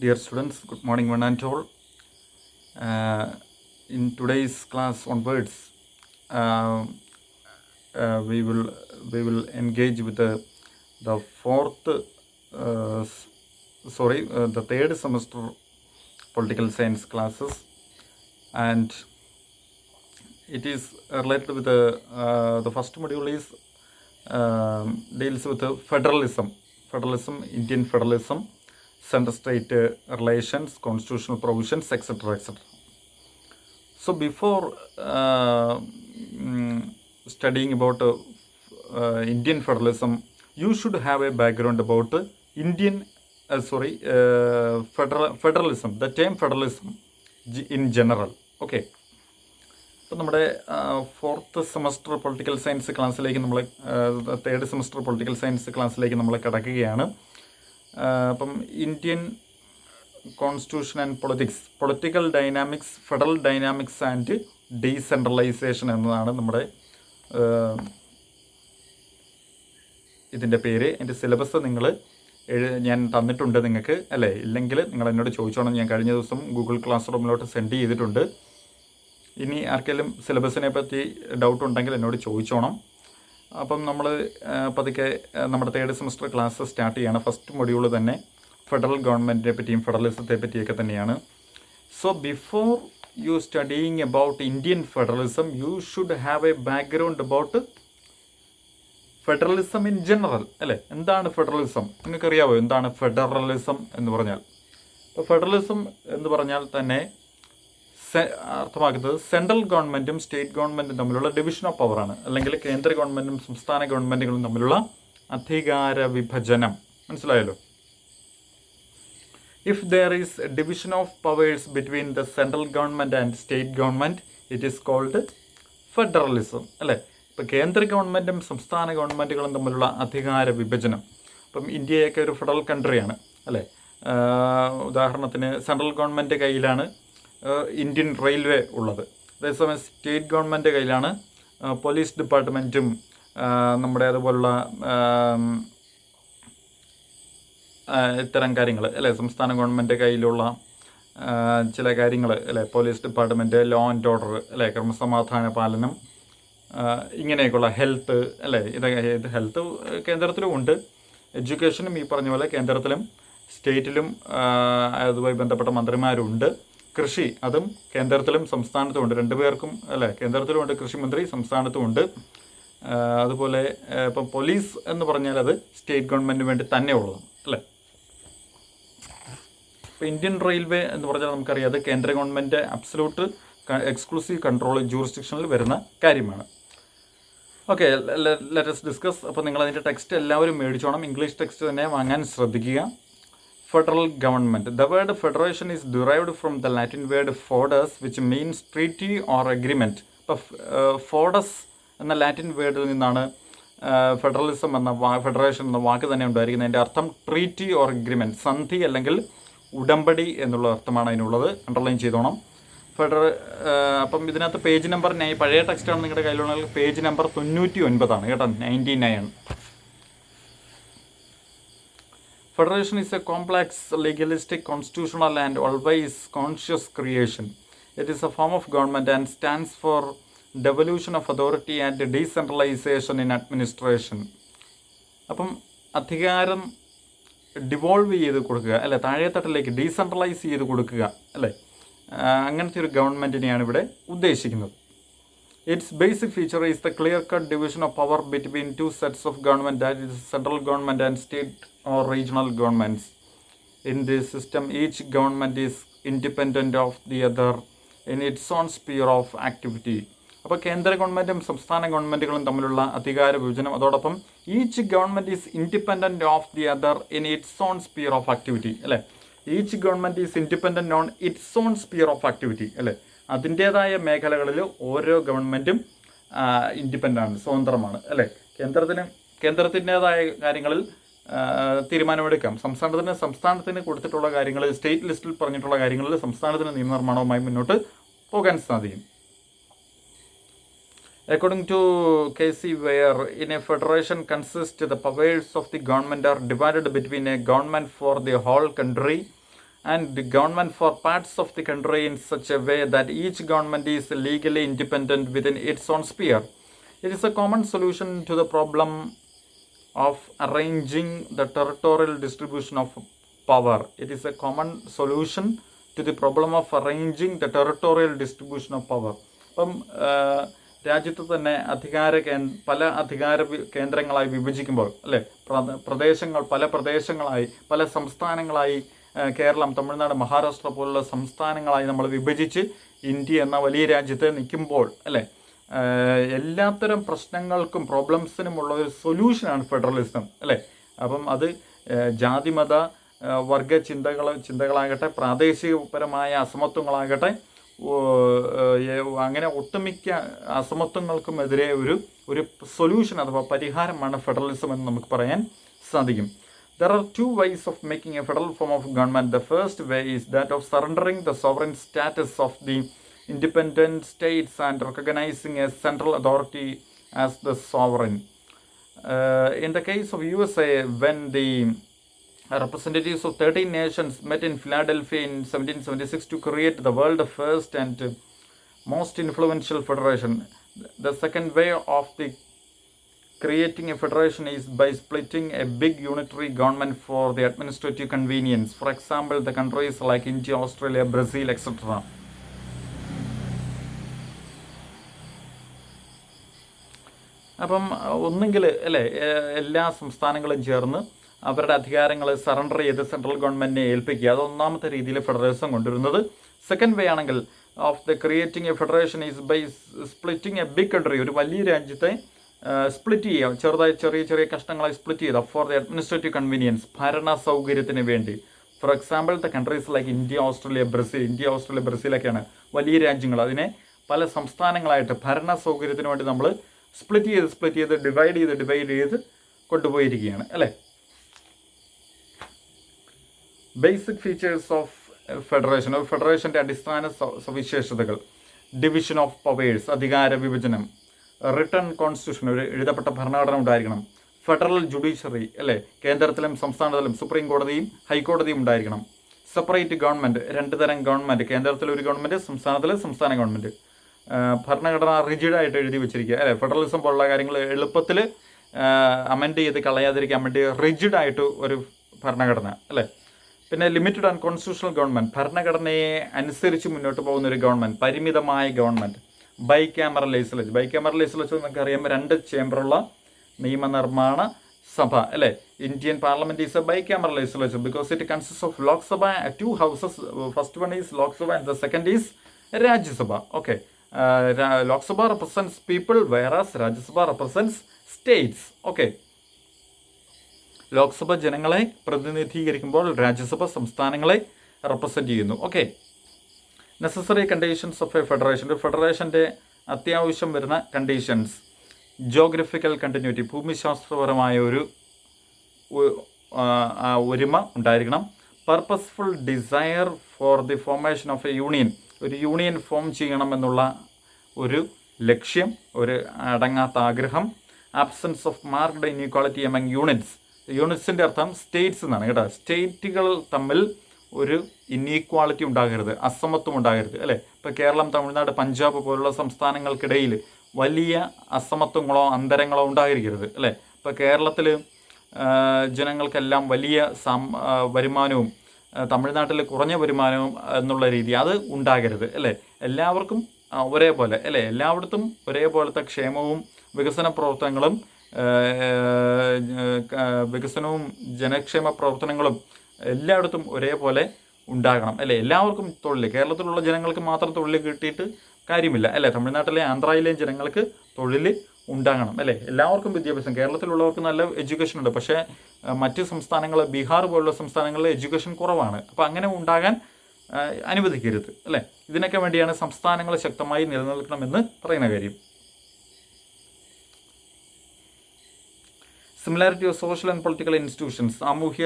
Dear students, good morning one and all. In today's class onwards, uh, we will engage with the third semester political science classes, and it is related with the first module is deals with federalism, Indian federalism, center-state relations, constitutional provisions, etc., etc. So before studying about Indian federalism, you should have a background about federalism, the term federalism in general. Okay. അപ്പോൾ നമ്മുടെ fourth semester political science ക്ലാസ്സിലേക്ക് നമ്മൾ third semester political science ക്ലാസ്സിലേക്ക് നമ്മൾ കിടക്കുകയാണ്. അപ്പം Indian constitution and political dynamics, federal dynamics and decentralisation എന്നതാണ് നമ്മുടെ ഇതിൻ്റെ പേര്. എൻ്റെ സിലബസ് ഞാൻ തന്നിട്ടുണ്ട് നിങ്ങൾക്ക്, അല്ലേ? ഇല്ലെങ്കിൽ നിങ്ങൾ എന്നോട് ചോദിച്ചോണം. ഞാൻ കഴിഞ്ഞ ദിവസം ഗൂഗിൾ ക്ലാസ് റൂമിലോട്ട് സെൻഡ് ചെയ്തിട്ടുണ്ട്. ഇനി ആർക്കെങ്കിലും സിലബസിനെ പറ്റി ഡൗട്ട് ഉണ്ടെങ്കിൽ എന്നോട് ചോദിച്ചോണം. അപ്പം നമ്മൾ പതുക്കെ നമ്മുടെ തേർഡ് സെമസ്റ്റർ ക്ലാസ് സ്റ്റാർട്ട് ചെയ്യാണ്. ഫസ്റ്റ് മൊഡ്യൂൾ തന്നെ ഫെഡറൽ ഗവൺമെൻറ്റിനെ പറ്റിയും ഫെഡറലിസത്തെ പറ്റിയൊക്കെ തന്നെയാണ്. So before you studying about Indian federalism, you should have A background about federalism in general, അല്ലേ? എന്താണ് ഫെഡറലിസം? നിങ്ങൾക്കറിയാവോ എന്താണ് ഫെഡറലിസം എന്ന് പറഞ്ഞാൽ? അപ്പോൾ ഫെഡറലിസം എന്ന് പറഞ്ഞാൽ തന്നെ അർത്ഥമാക്കുന്നത് സെൻട്രൽ ഗവൺമെൻറ്റും സ്റ്റേറ്റ് ഗവൺമെൻറ്റും തമ്മിലുള്ള ഡിവിഷൻ ഓഫ് പവറാണ്, അല്ലെങ്കിൽ കേന്ദ്ര ഗവൺമെൻറ്റും സംസ്ഥാന ഗവൺമെൻറ്റുകളും തമ്മിലുള്ള അധികാര വിഭജനം. മനസ്സിലായല്ലോ? If there is division of powers between the central government and state government, it is called federalism, അല്ലേ? ഇപ്പോൾ കേന്ദ്ര ഗവൺമെൻറ്റും സംസ്ഥാന ഗവൺമെൻറ്റുകളും തമ്മിലുള്ള അധികാര വിഭജനം. ഇപ്പം ഇന്ത്യയൊക്കെ ഒരു ഫെഡറൽ കൺട്രിയാണ്, അല്ലേ? ഉദാഹരണത്തിന് സെൻട്രൽ ഗവൺമെൻറ് കയ്യിലാണ് ഇന്ത്യൻ റെയിൽവേ ഉള്ളത്. അതേസമയം സ്റ്റേറ്റ് ഗവൺമെൻറ് കയ്യിലാണ് പോലീസ് ഡിപ്പാർട്ട്മെൻറ്റും നമ്മുടെ അതുപോലുള്ള ഇത്തരം കാര്യങ്ങൾ, അല്ലേ? സംസ്ഥാന ഗവൺമെൻറ് കയ്യിലുള്ള ചില കാര്യങ്ങൾ, അല്ലേ? Police department, law and order, അല്ലേ? ക്രമസമാധാന പാലനം, ഇങ്ങനെയൊക്കെയുള്ള ഹെൽത്ത്, അല്ലേ? ഇത് ഹെൽത്ത് കേന്ദ്രത്തിലും ഉണ്ട്. എഡ്യൂക്കേഷനും ഈ പറഞ്ഞ പോലെ കേന്ദ്രത്തിലും സ്റ്റേറ്റിലും അതുമായി ബന്ധപ്പെട്ട മന്ത്രിമാരുണ്ട്. കൃഷി, അതും കേന്ദ്രത്തിലും സംസ്ഥാനത്തും ഉണ്ട്. രണ്ടുപേർക്കും, അല്ലേ? കേന്ദ്രത്തിലും ഉണ്ട് കൃഷിമന്ത്രി, സംസ്ഥാനത്തും ഉണ്ട്. അതുപോലെ ഇപ്പം പോലീസ് എന്ന് പറഞ്ഞാൽ അത് സ്റ്റേറ്റ് ഗവൺമെൻറ്റിന് വേണ്ടി തന്നെ ഉള്ളതാണ്, അല്ലേ? ഇപ്പോൾ ഇന്ത്യൻ റെയിൽവേ എന്ന് പറഞ്ഞാൽ നമുക്കറിയാം അത് കേന്ദ്ര ഗവൺമെൻറ് അബ്സലൂട്ട് എക്സ്ക്ലൂസീവ് കൺട്രോൾ ജൂറിസ്ഡിക്ഷനിൽ വരുന്ന കാര്യമാണ്. Okay, let's discuss. അപ്പോൾ നിങ്ങൾ അതിൻ്റെ ടെക്സ്റ്റ് എല്ലാവരും മേടിച്ചോണം. ഇംഗ്ലീഷ് ടെക്സ്റ്റ് തന്നെ വാങ്ങാൻ ശ്രദ്ധിക്കുക. Federal government. The word federation is derived from the Latin word foedus, which means treaty or agreement. ഇപ്പോൾ ഫോഡസ് എന്ന ലാറ്റിൻ വേർഡിൽ നിന്നാണ് ഫെഡറലിസം എന്ന ഫെഡറേഷൻ എന്ന വാക്ക് തന്നെ ഉണ്ടായിരിക്കുന്നത്. അതിൻ്റെ അർത്ഥം ട്രീറ്റി ഓർ അഗ്രിമെൻറ്റ്, സന്ധി അല്ലെങ്കിൽ ഉടമ്പടി എന്നുള്ള അർത്ഥമാണ് അതിനുള്ളത്. അണ്ടർലൈൻ ചെയ്തോണം. അപ്പം ഇതിനകത്ത് പേജ് നമ്പർ പഴയ ടെക്സ്റ്റാണ് നിങ്ങളുടെ കയ്യിലുള്ള പേജ് നമ്പർ 99 കേട്ടോ, 99. Federation is a complex, legalistic, constitutional and always conscious creation. It is a form of government and stands for devolution of authority and decentralization in administration. അപ്പം അധികാരം ഡിവോൾവ് ചെയ്ത് കൊടുക്കുക, അല്ലെ? താഴെത്തട്ടിലേക്ക് ഡീസെൻട്രലൈസ് ചെയ്ത് കൊടുക്കുക, അല്ലേ? അങ്ങനത്തെ ഒരു ഗവൺമെൻറ്റിനെയാണ് ഇവിടെ ഉദ്ദേശിക്കുന്നത്. Its basic feature is the clear-cut division of power between two sets of government, that is central government and state or regional governments. In this system, each government is independent of the other in its own sphere of activity. അപ്പോൾ കേന്ദ്ര ഗവൺമെൻറ്റും സംസ്ഥാന ഗവൺമെൻറ്റുകളും തമ്മിലുള്ള അധികാര വിഭജനം, അതോടൊപ്പം each government is independent of the other in its own sphere of activity, അല്ലേ? Each government is independent on its own sphere of activity, അല്ലേ? അതിൻ്റേതായ മേഖലകളിൽ ഓരോ ഗവൺമെൻറ്റും ഇൻഡിപെൻഡൻ്റാണ്, സ്വതന്ത്രമാണ്, അല്ലേ? കേന്ദ്രത്തിൻ്റേതായ കാര്യങ്ങളിൽ തീരുമാനമെടുക്കാം. സംസ്ഥാനത്തിന് കൊടുത്തിട്ടുള്ള കാര്യങ്ങൾ, സ്റ്റേറ്റ് ലിസ്റ്റിൽ പറഞ്ഞിട്ടുള്ള കാര്യങ്ങളിൽ സംസ്ഥാനത്തിന് നിയമനിർമ്മാണവുമായി മുന്നോട്ട് പോകാൻ സാധിക്കും. According to Casey, where in a federation consists the powers of the government are divided between a government for the whole country and the government for parts of the country in such a way that each government is legally independent within its own sphere. It is a common solution to the problem of arranging the territorial distribution of power. It is a common solution to the problem of arranging the territorial distribution of power. അപ്പം രാജ്യത്ത് തന്നെ പല അധികാര കേന്ദ്രങ്ങളായി വിഭജിക്കുമ്പോൾ അല്ലേ, പല പ്രദേശങ്ങളായി പല സംസ്ഥാനങ്ങളായി കേരളം, തമിഴ്നാട്, മഹാരാഷ്ട്ര പോലുള്ള സംസ്ഥാനങ്ങളായി നമ്മൾ വിഭജിച്ച് ഇന്ത്യ എന്ന വലിയ രാജ്യത്ത് നിൽക്കുമ്പോൾ അല്ലേ, എല്ലാത്തരം പ്രശ്നങ്ങൾക്കും പ്രോബ്ലംസിനുമുള്ള ഒരു സൊല്യൂഷനാണ് ഫെഡറലിസം അല്ലേ. അപ്പം അത് ജാതിമത വർഗ ചിന്തകളാകട്ടെ, പ്രാദേശികപരമായ അസമത്വങ്ങളാകട്ടെ, അങ്ങനെ ഒട്ടുമിക്ക അസമത്വങ്ങൾക്കുമെതിരെ ഒരു സൊല്യൂഷൻ അഥവാ പരിഹാരമാണ് ഫെഡറലിസം എന്ന് നമുക്ക് പറയാൻ സാധിക്കും. There are two ways of making a federal form of government. The first way is that of surrendering the sovereign status of the independent states and recognizing a central authority as the sovereign. In the case of USA, when the representatives of 13 nations met in Philadelphia in 1776 to create the world's first and most influential federation. The second way of the creating a federation is by splitting a big unitary government for the administrative convenience. For example, the countries like India, Australia, Brazil, etc. അപ്പം ഒന്നെങ്കിൽ അല്ലേ എല്ലാ സംസ്ഥാനങ്ങളും ചേർന്ന് അവരുടെ അധികാരങ്ങൾ surrender ചെയ്ത് central ഗവൺമെൻറ്റിനെ ഏൽപ്പിക്കുക. അത് ഒന്നാമത്തെ രീതിയിൽ ഫെഡറലിസം കൊണ്ടുവരുന്നത്. സെക്കൻഡ് വേ ആണെങ്കിൽ of the creating a federation is by splitting a big country, ഒരു വലിയ രാജ്യത്തെ സ്പ്ലിറ്റ് ചെയ്യുക, ചെറിയ കഷ്ണങ്ങളായി സ്പ്ലിറ്റ് ചെയ്യുക ഫോർ ദ അഡ്മിനിസ്ട്രേറ്റീവ് കൺവീനിയൻസ്, ഭരണ സൗകര്യത്തിന് വേണ്ടി. For example the countries like India, Australia, ബ്രസീലൊക്കെയാണ് വലിയ രാജ്യങ്ങൾ. അതിനെ പല സംസ്ഥാനങ്ങളായിട്ട് ഭരണ സൗകര്യത്തിന് വേണ്ടി നമ്മൾ സ്പ്ലിറ്റ് ചെയ്ത് ഡിവൈഡ് ചെയ്ത് കൊണ്ടുപോയിരിക്കുകയാണ് അല്ലേ. ബേസിക് ഫീച്ചേഴ്സ് ഓഫ് ഫെഡറേഷൻ്റെ അടിസ്ഥാന സവിശേഷതകൾ: ഡിവിഷൻ ഓഫ് പവേഴ്സ്, അധികാര വിഭജനം; റിട്ടൺ കോൺസ്റ്റിറ്റ്യൂഷൻ, ഒരു എഴുതപ്പെട്ട ഭരണഘടന ഉണ്ടായിരിക്കണം; ഫെഡറൽ ജുഡീഷ്യറി അല്ലേ, കേന്ദ്രത്തിലും സംസ്ഥാനത്തിലും സുപ്രീം കോടതിയും ഹൈക്കോടതിയും ഉണ്ടായിരിക്കണം; സെപ്പറേറ്റ് ഗവൺമെൻറ്, രണ്ട് തരം ഗവൺമെൻറ്, കേന്ദ്രത്തിലൊരു ഗവൺമെൻറ്, സംസ്ഥാന ഗവൺമെൻറ്; ഭരണഘടന റിജിഡായിട്ട് എഴുതി വെച്ചിരിക്കുക അല്ലേ. ഫെഡറലിസം പോലുള്ള കാര്യങ്ങൾ എളുപ്പത്തിൽ അമെൻഡ് ചെയ്ത് കളയാതിരിക്കാൻ വേണ്ടി റിജിഡായിട്ട് ഒരു ഭരണഘടന അല്ലേ. പിന്നെ ലിമിറ്റഡ് ആൻഡ് കോൺസ്റ്റിറ്റ്യൂഷണൽ ഗവൺമെൻറ്, ഭരണഘടനയെ അനുസരിച്ച് മുന്നോട്ട് പോകുന്ന ഒരു ഗവൺമെൻറ്, പരിമിതമായ ഗവൺമെൻറ്; ബൈ ക്യാമറൽ ലെജിസ്ലേച്ചർ നമുക്കറിയാം, 2 ചേംബറുള്ള നിയമനിർമ്മാണ സഭ അല്ലേ. Indian parliament is a bicameral legislature because it consist of Lok Sabha, 2 houses. First one is Lok Sabha and the second is Rajya Sabha. Okay, Lok Sabha represents people whereas Rajya Sabha represents states. Okay, Lok Sabha ജനങ്ങളെ പ്രതിനിധീകരിക്കുമ്പോൾ രാജ്യസഭ സംസ്ഥാനങ്ങളെ represent ചെയ്യുന്നു. Okay, necessary conditions of a federation, ഒരു ഫെഡറേഷൻ്റെ അത്യാവശ്യം വരുന്ന conditions: geographical continuity, ഭൂമിശാസ്ത്രപരമായ ഒരു ഒരുമ ഉണ്ടായിരിക്കണം; purposeful desire for the formation of a union, ഒരു യൂണിയൻ ഫോം ചെയ്യണമെന്നുള്ള ഒരു ലക്ഷ്യം, ഒരു അടങ്ങാത്ത ആഗ്രഹം; absence of marked inequality among യൂണിറ്റ്സിൻ്റെ അർത്ഥം സ്റ്റേറ്റ്സ് എന്നാണ് കേട്ടോ. സ്റ്റേറ്റുകൾ തമ്മിൽ ഒരു ഇൻഇക്വാളിറ്റി ഉണ്ടാകരുത്, അസമത്വം ഉണ്ടാകരുത് അല്ലേ. ഇപ്പോൾ കേരളം, തമിഴ്നാട്, പഞ്ചാബ് പോലുള്ള സംസ്ഥാനങ്ങൾക്കിടയിൽ വലിയ അസമത്വങ്ങളോ അന്തരങ്ങളോ ഉണ്ടായിരിക്കരുത് അല്ലേ. ഇപ്പോൾ കേരളത്തിൽ ജനങ്ങൾക്കെല്ലാം വലിയ വരുമാനവും തമിഴ്നാട്ടിൽ കുറഞ്ഞ വരുമാനവും എന്നുള്ള രീതി അത് ഉണ്ടാകരുത് അല്ലേ. എല്ലാവർക്കും ഒരേപോലെ അല്ലേ, എല്ലായിടത്തും ഒരേപോലത്തെ ക്ഷേമവും വികസന പ്രവർത്തനങ്ങളും ജനക്ഷേമ പ്രവർത്തനങ്ങളും എല്ലായിടത്തും ഒരേപോലെ ഉണ്ടാകണം അല്ലേ. എല്ലാവർക്കും തൊഴിൽ, കേരളത്തിലുള്ള ജനങ്ങൾക്ക് മാത്രം തൊഴിൽ കിട്ടിയിട്ട് കാര്യമില്ല അല്ലേ. തമിഴ്നാട്ടിലെ ആന്ധ്രയിലെയും ജനങ്ങൾക്ക് തൊഴിൽ ഉണ്ടാകണം അല്ലേ. എല്ലാവർക്കും വിദ്യാഭ്യാസം, കേരളത്തിലുള്ളവർക്ക് നല്ല എഡ്യൂക്കേഷൻ ഉണ്ട്, പക്ഷേ മറ്റ് സംസ്ഥാനങ്ങൾ, ബീഹാർ പോലുള്ള സംസ്ഥാനങ്ങളിൽ എഡ്യൂക്കേഷൻ കുറവാണ്. അപ്പോൾ അങ്ങനെ ഉണ്ടാകാൻ അനുവദിക്കരുത് അല്ലേ. ഇതിനൊക്കെ വേണ്ടിയാണ് സംസ്ഥാനങ്ങൾ ശക്തമായി നിലനിൽക്കണമെന്ന് പറയുന്ന കാര്യം. Similarity of social and political institutions, സാമൂഹ്യ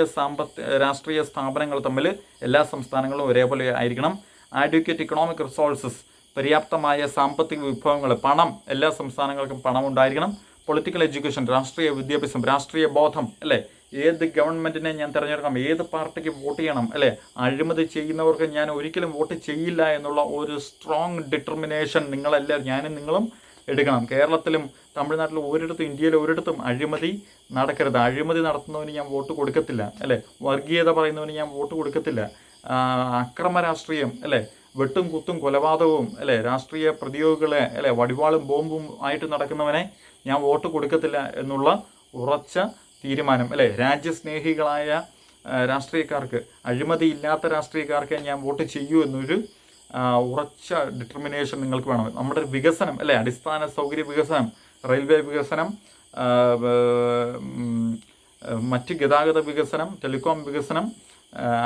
രാഷ്ട്രീയ സ്ഥാപനങ്ങൾ തമ്മിൽ എല്ലാ സംസ്ഥാനങ്ങളും ഒരേപോലെ ആയിരിക്കണം. ആഡ്വക്കേറ്റ് ഇക്കണോമിക് റിസോഴ്സസ്, പര്യാപ്തമായ സാമ്പത്തിക വിഭവങ്ങൾ, പണം, എല്ലാ സംസ്ഥാനങ്ങൾക്കും പണം ഉണ്ടായിരിക്കണം. പൊളിറ്റിക്കൽ എഡ്യൂക്കേഷൻ, രാഷ്ട്രീയ വിദ്യാഭ്യാസം, രാഷ്ട്രീയ ബോധം അല്ലേ, ഏത് ഗവൺമെൻറ്റിനെ ഞാൻ തിരഞ്ഞെടുക്കണം, ഏത് പാർട്ടിക്ക് വോട്ട് ചെയ്യണം, അല്ലേ, അഴിമതി ചെയ്യുന്നവർക്ക് ഞാൻ ഒരിക്കലും വോട്ട് ചെയ്യില്ല എന്നുള്ള ഒരു സ്ട്രോങ് ഡിറ്റർമിനേഷൻ നിങ്ങളെല്ലാവരും, ഞാനും നിങ്ങളും എടുക്കണം. കേരളത്തിലും തമിഴ്നാട്ടിലും ഒരിടത്തും ഇന്ത്യയിൽ ഒരിടത്തും അഴിമതി നടക്കരുത്. അഴിമതി നടത്തുന്നവന് ഞാൻ വോട്ട് കൊടുക്കത്തില്ല, അല്ലേ, വർഗീയത പറയുന്നവന് ഞാൻ വോട്ട് കൊടുക്കത്തില്ല, അക്രമ രാഷ്ട്രീയം, അല്ലേ, വെട്ടും കുത്തും കൊലപാതകവും, അല്ലേ, രാഷ്ട്രീയ പ്രതിയോഗികളെ, അല്ലേ, വടിവാളും ബോംബും ആയിട്ട് നടക്കുന്നവനെ ഞാൻ വോട്ട് കൊടുക്കത്തില്ല എന്നുള്ള ഉറച്ച തീരുമാനം, അല്ലേ, രാജ്യസ്നേഹികളായ രാഷ്ട്രീയക്കാർക്ക്, അഴിമതി ഇല്ലാത്ത രാഷ്ട്രീയക്കാർക്ക് ഞാൻ വോട്ട് ചെയ്യൂ എന്നൊരു ഉറച്ച ഡിറ്റർമിനേഷൻ നിങ്ങൾക്ക് വേണം. നമ്മുടെ വികസനം, അല്ലേ, അടിസ്ഥാന സൗകര്യ വികസനം, റെയിൽവേ വികസനം, മറ്റ് ഗതാഗത വികസനം, ടെലികോം വികസനം,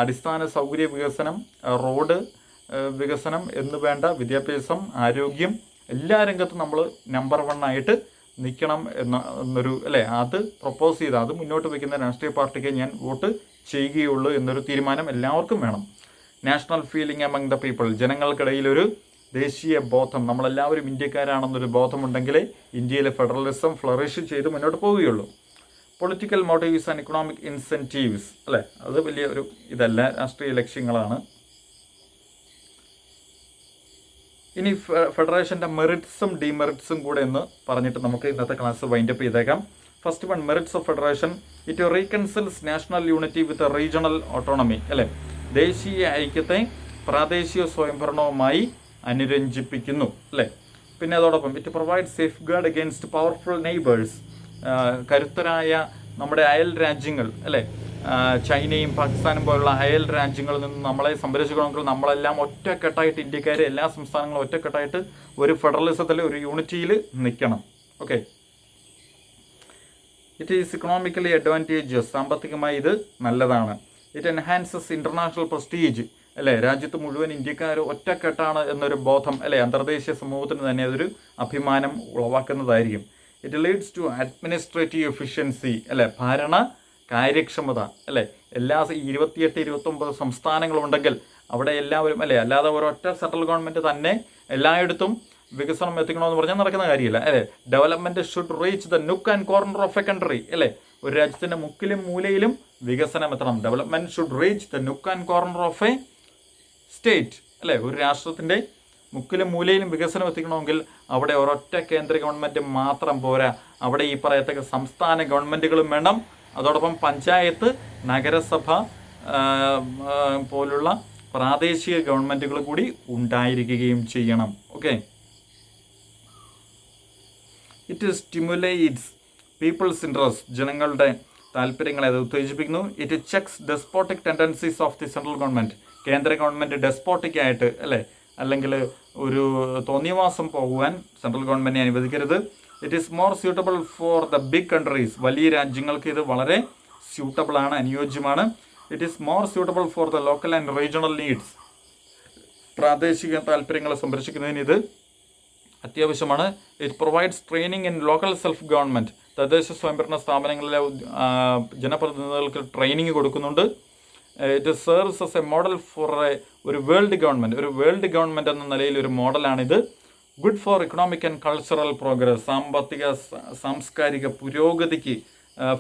അടിസ്ഥാന സൗകര്യ വികസനം, റോഡ് വികസനം എന്ന് വേണ്ട വിദ്യാഭ്യാസം, ആരോഗ്യം, എല്ലാ രംഗത്തും നമ്മൾ നമ്പർ 1 ആയിട്ട് നിൽക്കണം എന്നൊരു, അല്ലേ, അത് പ്രപ്പോസ് ചെയ്ത് അത് മുന്നോട്ട് വയ്ക്കുന്ന രാഷ്ട്രീയ പാർട്ടിക്ക് ഞാൻ വോട്ട് ചെയ്യുകയുള്ളൂ എന്നൊരു തീരുമാനം എല്ലാവർക്കും വേണം. National feeling among the people, ജനങ്ങൾക്കിടയിലൊരു ദേശീയ ബോധം, നമ്മളെല്ലാവരും ഇന്ത്യക്കാരാണെന്നൊരു ബോധമുണ്ടെങ്കിലേ ഇന്ത്യയിലെ ഫെഡറലിസം ഫ്ലറിഷ് ചെയ്ത് മുന്നോട്ട് പോവുകയുള്ളൂ. Political motifs and economic incentives, അല്ലേ, അത് വലിയ ഒരു ഇതല്ല, രാഷ്ട്രീയ ലക്ഷ്യങ്ങളാണ്. ഇനി ഫെഡറേഷൻ്റെ മെറിറ്റ്സും ഡിമെറിറ്റ്സും കൂടെ എന്ന് പറഞ്ഞിട്ട് നമുക്ക് ഇന്നത്തെ ക്ലാസ് വൈൻഡപ്പ് ചെയ്തേക്കാം. First one, merits of federation. It reconciles national unity with regional autonomy, അല്ലേ, ദേശീയ ഐക്യത്തെ പ്രാദേശിക സ്വയംഭരണവുമായി അനുരഞ്ജിപ്പിക്കുന്നു, അല്ലേ. പിന്നെ അതോടൊപ്പം it provide safeguard against powerful neighbours, കരുത്തരായ നമ്മുടെ അയൽ രാജ്യങ്ങൾ, അല്ലേ, ചൈനയും പാകിസ്ഥാനും പോലുള്ള അയൽ രാജ്യങ്ങളിൽ നിന്ന് നമ്മളെ സംരക്ഷിക്കണമെങ്കിൽ നമ്മളെല്ലാം ഒറ്റക്കെട്ടായിട്ട്, ഇന്ത്യക്കാരെ എല്ലാ സംസ്ഥാനങ്ങളും ഒറ്റക്കെട്ടായിട്ട് ഒരു ഫെഡറലിസത്തിൽ, ഒരു യൂണിറ്റിയിൽ നിൽക്കണം. Okay. It is economically advantages, സാമ്പത്തികമായി ഇത് നല്ലതാണ്. ഇറ്റ് എൻഹാൻസസ് ഇൻ്റർനാഷണൽ പ്രസ്റ്റീജ്, അല്ലേ, രാജ്യത്ത് മുഴുവൻ ഇന്ത്യക്കാർ ഒറ്റക്കെട്ടാണ് എന്നൊരു ബോധം, അല്ലേ, അന്തർദേശീയ സമൂഹത്തിന് തന്നെ അതൊരു അഭിമാനം ഉളവാക്കുന്നതായിരിക്കും. It leads to administrative efficiency, അല്ലേ, ഭരണ കാര്യക്ഷമത, അല്ലേ, എല്ലാ 28-29 സംസ്ഥാനങ്ങളുണ്ടെങ്കിൽ അവിടെ എല്ലാവരും, അല്ലേ, അല്ലാതെ ഒരൊറ്റ സെൻട്രൽ ഗവൺമെൻറ് തന്നെ എല്ലായിടത്തും വികസനം എത്തിക്കണമെന്ന് പറഞ്ഞാൽ നടക്കുന്ന കാര്യമില്ല, അല്ലേ. Development should reach the nook and corner of a country, അല്ലേ, ഒരു രാജ്യത്തിൻ്റെ മുക്കിലും മൂലയിലും വികസനം എത്തണം. Development should reach the nook and corner of a state, അല്ലേ, ഒരു രാഷ്ട്രത്തിൻ്റെ മുക്കിലും മൂലയിലും വികസനം എത്തിക്കണമെങ്കിൽ അവിടെ ഒരൊറ്റ കേന്ദ്ര ഗവൺമെൻറ് മാത്രം പോരാ, അവിടെ ഈ പറയത്തക്ക സംസ്ഥാന ഗവൺമെൻറ്റുകളും വേണം, അതോടൊപ്പം പഞ്ചായത്ത്, നഗരസഭ പോലുള്ള പ്രാദേശിക ഗവൺമെൻറ്റുകൾ കൂടി ഉണ്ടായിരിക്കുകയും ചെയ്യണം. Okay. It stimulates people's interest, ജനങ്ങളുടെ താല്പര്യങ്ങളെ അത് ഉത്തേജിപ്പിക്കുന്നു. It checks despotic tendencies of the central government, കേന്ദ്ര ഗവൺമെൻറ് ഡെസ്പോട്ടിക് ആയിട്ട്, അല്ലേ, അല്ലെങ്കിൽ ഒരു തോന്നിയവാസം പോകുവാൻ സെൻട്രൽ ഗവൺമെൻറ്റിനെ അനുവദിക്കരുത്. It is more suitable for the big countries, വലിയ രാജ്യങ്ങൾക്ക് ഇത് വളരെ സ്യൂട്ടബിളാണ്, അനുയോജ്യമാണ്. It is more suitable for the local and regional needs, പ്രാദേശിക താല്പര്യങ്ങളെ സംരക്ഷിക്കുന്നതിന് ഇത് അത്യാവശ്യമാണ്. It provides training in local self government, തദ്ദേശ സ്വയംഭരണ സ്ഥാപനങ്ങളിലെ ജനപ്രതിനിധികൾക്ക് ട്രെയിനിങ് കൊടുക്കുന്നുണ്ട്. It serves as a model for ഒരു വേൾഡ് ഗവൺമെൻറ്, ഒരു വേൾഡ് ഗവൺമെൻറ് എന്ന നിലയിൽ ഒരു മോഡലാണിത്. Good for economic and cultural progress, സാമ്പത്തിക സാംസ്കാരിക പുരോഗതിക്ക്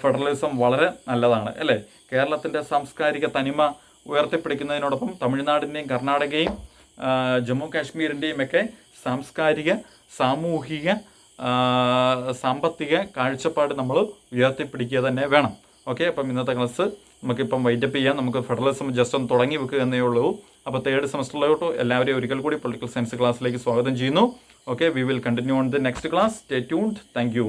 ഫെഡറലിസം വളരെ നല്ലതാണ്, അല്ലേ. കേരളത്തിൻ്റെ സാംസ്കാരിക തനിമ ഉയർത്തിപ്പിടിക്കുന്നതിനോടൊപ്പം തമിഴ്നാടിൻ്റെയും കർണാടകയും ജമ്മു കാശ്മീരിൻ്റെയും ഒക്കെ സാംസ്കാരിക, സാമൂഹിക, സാമ്പത്തിക കാഴ്ചപ്പാട് നമ്മൾ ഉയർത്തിപ്പിടിക്കുക തന്നെ വേണം. ഓക്കെ. അപ്പം ഇന്നത്തെ ക്ലാസ് നമുക്കിപ്പം വൈൻഡപ്പ് ചെയ്യാം. നമുക്ക് ഫെഡറലിസം ജസ്റ്റ് ഒന്ന് തുടങ്ങി വെക്കുക എന്നേ ഉള്ളൂ. അപ്പോൾ 3rd സെമസ്റ്ററിലോട്ട് എല്ലാവരെയും ഒരിക്കൽ കൂടി പൊളിറ്റിക്കൽ സയൻസ് ക്ലാസ്സിലേക്ക് സ്വാഗതം ചെയ്യുന്നു. Okay, we will continue on the next class. Stay tuned. Thank you.